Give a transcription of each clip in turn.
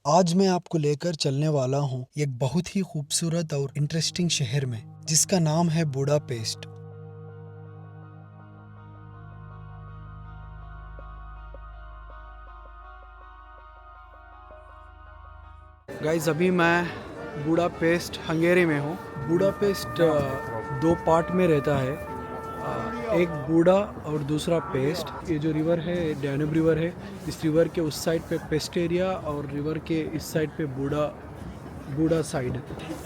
आज मैं आपको लेकर चलने वाला हूँ एक बहुत ही खूबसूरत और इंटरेस्टिंग शहर में, जिसका नाम है बुडापेस्ट। गाइस, अभी मैं बुडापेस्ट हंगेरी में हूँ। बुडापेस्ट दो पार्ट में रहता है, एक बूडा और दूसरा पेस्ट। ये जो रिवर है डैन्यूब रिवर है। इस रिवर के उस साइड पे पेस्ट एरिया और रिवर के इस साइड पे बूडा साइड।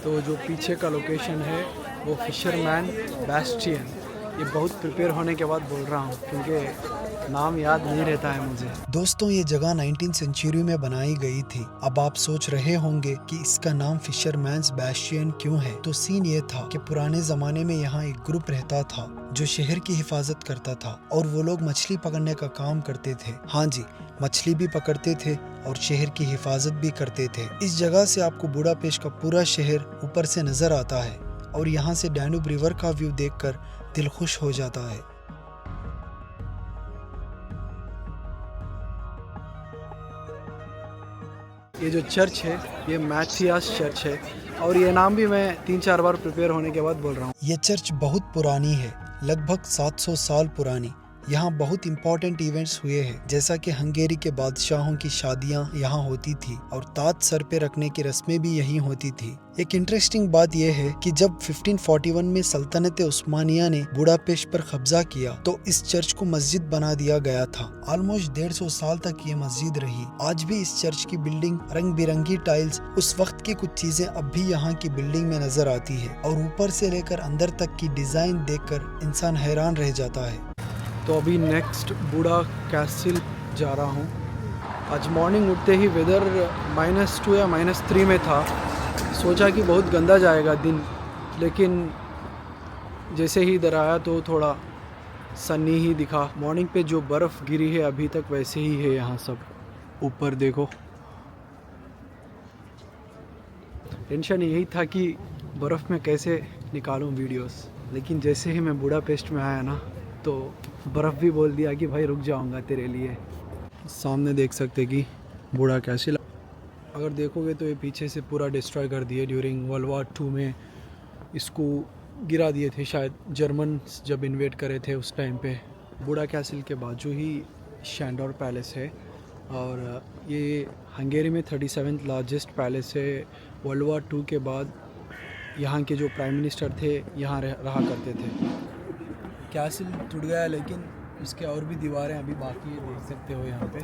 तो जो पीछे का लोकेशन है वो फिशरमैन बैस्टियन। ये बहुत प्रिपेयर होने के बाद बोल रहा हूँ क्योंकि नाम याद नहीं रहता है मुझे। दोस्तों, ये जगह 19th सेंचुरी में बनाई गई थी। अब आप सोच रहे होंगे कि इसका नाम फिशरमैन्स बैस्टियन क्यों है। तो सीन ये था कि पुराने जमाने में यहाँ एक ग्रुप रहता था जो शहर की हिफाजत करता था, और वो लोग मछली पकड़ने का काम करते थे। हाँ जी, मछली भी पकड़ते थे और शहर की हिफाजत भी करते थे। इस जगह से आपको बुडापेस्ट का पूरा शहर ऊपर से नजर आता है और यहाँ से डैन्यूब रिवर का व्यू देखकर दिल खुश हो जाता है। ये जो चर्च है ये मैथियास चर्च है, और ये नाम भी मैं 3-4 बार प्रिपेयर होने के बाद बोल रहा हूँ। ये चर्च बहुत पुरानी है, लगभग 700 साल पुरानी। यहाँ बहुत इंपॉर्टेंट इवेंट्स हुए हैं, जैसा कि हंगेरी के बादशाहों की शादियाँ यहाँ होती थी और ताज सर पे रखने की रस्में भी यहीं होती थी। एक इंटरेस्टिंग बात यह है कि जब 1541 में सल्तनत उस्मानिया ने बुडापेस्ट पर कब्जा किया तो इस चर्च को मस्जिद बना दिया गया था। ऑलमोस्ट 150 साल तक ये मस्जिद रही। आज भी इस चर्च की बिल्डिंग, रंग बिरंगी टाइल्स, उस वक्त की कुछ चीजें अब भी यहाँ की बिल्डिंग में नजर आती है, और ऊपर से लेकर अंदर तक की डिजाइन देखकर इंसान हैरान रह जाता है। तो अभी नेक्स्ट बूडा कैसल जा रहा हूँ। आज मॉर्निंग उठते ही वेदर -2 या -3 में था। सोचा कि बहुत गंदा जाएगा दिन, लेकिन जैसे ही इधर आया तो थोड़ा सन्नी ही दिखा। मॉर्निंग पे जो बर्फ़ गिरी है अभी तक वैसे ही है यहाँ सब। ऊपर देखो, टेंशन यही था कि बर्फ़ में कैसे निकालूं वीडियोस, लेकिन जैसे ही मैं बुडापेस्ट में आया ना तो बर्फ़ भी बोल दिया कि भाई रुक जाऊंगा तेरे लिए। सामने देख सकते कि बूडा कैसल, अगर देखोगे तो ये पीछे से पूरा डिस्ट्रॉय कर दिए। ड्यूरिंग वर्ल्ड वॉर 2 में इसको गिरा दिए थे शायद, जर्मन जब इन्वेड करे थे उस टाइम पे। बूडा कैसल के बाजू ही शैंडोर पैलेस है, और ये हंगेरी में 37th लार्जेस्ट पैलेस है। वर्ल्ड वॉर 2 के बाद यहाँ के जो प्राइम मिनिस्टर थे यहाँ रहा करते थे। कैसल टूट गया, लेकिन उसके और भी दीवारें अभी बाकी है, देख सकते हो यहाँ पे।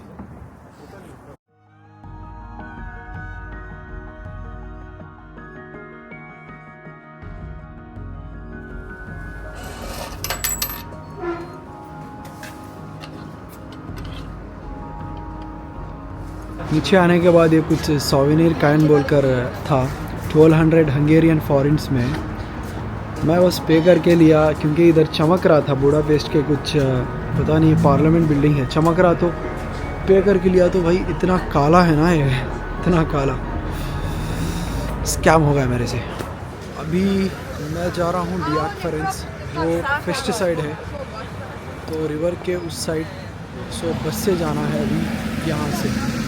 नीचे आने के बाद ये कुछ सोवेनियर काइन बोलकर था, 1200 हंगेरियन फॉरेंस में। मैं बस पे करके लिया क्योंकि इधर चमक रहा था बुडापेस्ट के कुछ, पता नहीं पार्लियामेंट बिल्डिंग है, चमक रहा तो पे करके लिया। तो भाई इतना काला है ना, ये इतना काला, स्कैम हो गया मेरे से। अभी मैं जा रहा हूँ डियाकफरेंस, जो फेस्ट साइड है, तो रिवर के उस साइड। सो बस से जाना है अभी यहाँ से।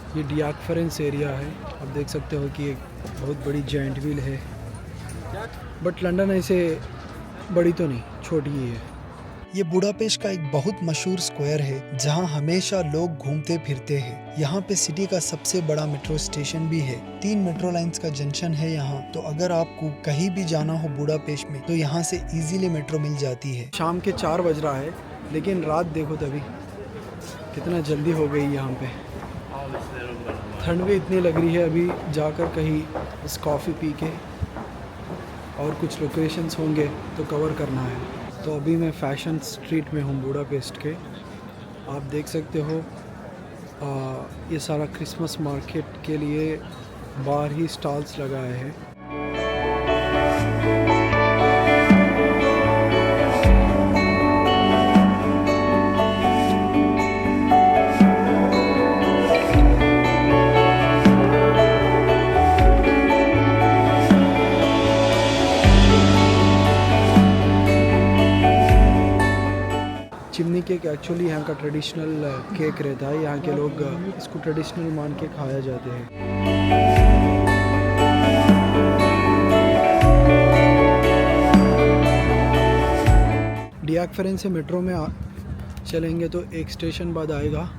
ये डियाकफरेंस एरिया है। आप देख सकते हो कि एक बहुत बड़ी जॉइंट व्हील है, बट लंदन ऐसे बड़ी तो नहीं, छोटी ही है। ये बुडापेस्ट का एक बहुत मशहूर स्क्वायर है जहाँ हमेशा लोग घूमते फिरते हैं। यहाँ पे सिटी का सबसे बड़ा मेट्रो स्टेशन भी है। 3 मेट्रो लाइंस का जंक्शन है यहाँ। तो अगर आपको कहीं भी जाना हो बुडापेस्ट में तो यहाँ से इजीली मेट्रो मिल जाती है। शाम के 4 बज रहा है, लेकिन रात देखो तभी कितना जल्दी हो गई यहाँ पे। ठंड भी इतनी लग रही है। अभी जाकर कहीं इस कॉफ़ी पी के और कुछ लोकेशंस होंगे तो कवर करना है। तो अभी मैं फैशन स्ट्रीट में हूँ बुडापेस्ट के। आप देख सकते हो ये सारा क्रिसमस मार्केट के लिए बाहर ही स्टॉल्स लगाए हैं। एक्चुअली यहाँ का ट्रेडिशनल केक रहता है। यहाँ के लोग इसको ट्रेडिशनल मान के खाया जाते हैं। डियाकफेरेन से मेट्रो में चलेंगे तो एक स्टेशन बाद आएगा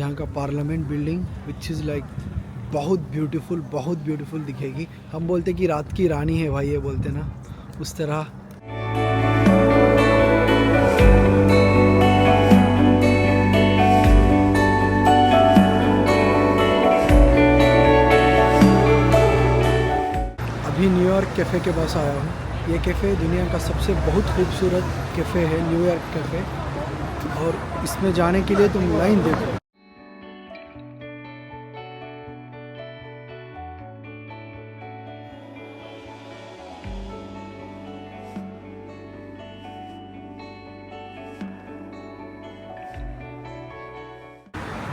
यहाँ का parliament building, which is like बहुत ब्यूटीफुल दिखेगी। हम बोलते कि रात की रानी है भाई, ये बोलते ना, उस तरह। अभी न्यूयॉर्क कैफ़े के पास आया हूँ। ये कैफ़े दुनिया का सबसे बहुत खूबसूरत कैफ़े है, न्यूयॉर्क कैफ़े, और इसमें जाने के लिए तुम लाइन देखो।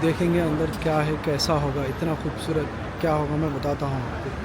देखेंगे अंदर क्या है, कैसा होगा, इतना खूबसूरत क्या होगा, मैं बताता हूँ आपको।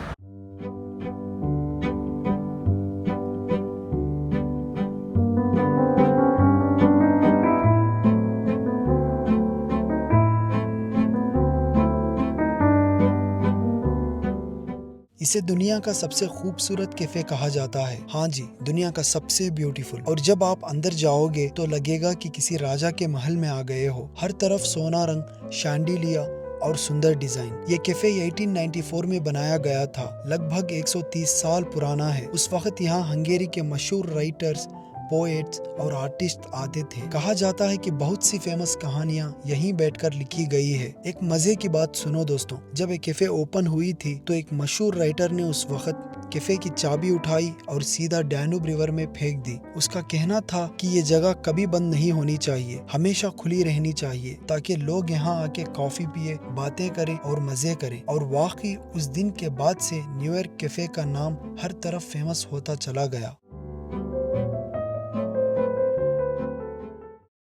इसे दुनिया का सबसे खूबसूरत कैफे कहा जाता है। हाँ जी, दुनिया का सबसे ब्यूटीफुल। और जब आप अंदर जाओगे तो लगेगा कि किसी राजा के महल में आ गए हो। हर तरफ सोना रंग, शैंडिलिया और सुंदर डिजाइन। ये कैफे 1894 में बनाया गया था, लगभग 130 साल पुराना है। उस वक्त यहाँ हंगेरी के मशहूर राइटर्स, पोएट्स और आर्टिस्ट आते थे। कहा जाता है कि बहुत सी फेमस कहानियां यहीं बैठकर लिखी गई है। एक मजे की बात सुनो दोस्तों, जब ये कैफे ओपन हुई थी तो एक मशहूर राइटर ने उस वक्त कैफे की चाबी उठाई और सीधा डैन्यूब रिवर में फेंक दी। उसका कहना था कि ये जगह कभी बंद नहीं होनी चाहिए, हमेशा खुली रहनी चाहिए, ताकि लोग यहाँ आके कॉफी पिए, बातें करें और मजे करें। और वाकई उस दिन के बाद से न्यूयॉर्क कैफे का नाम हर तरफ फेमस होता चला गया।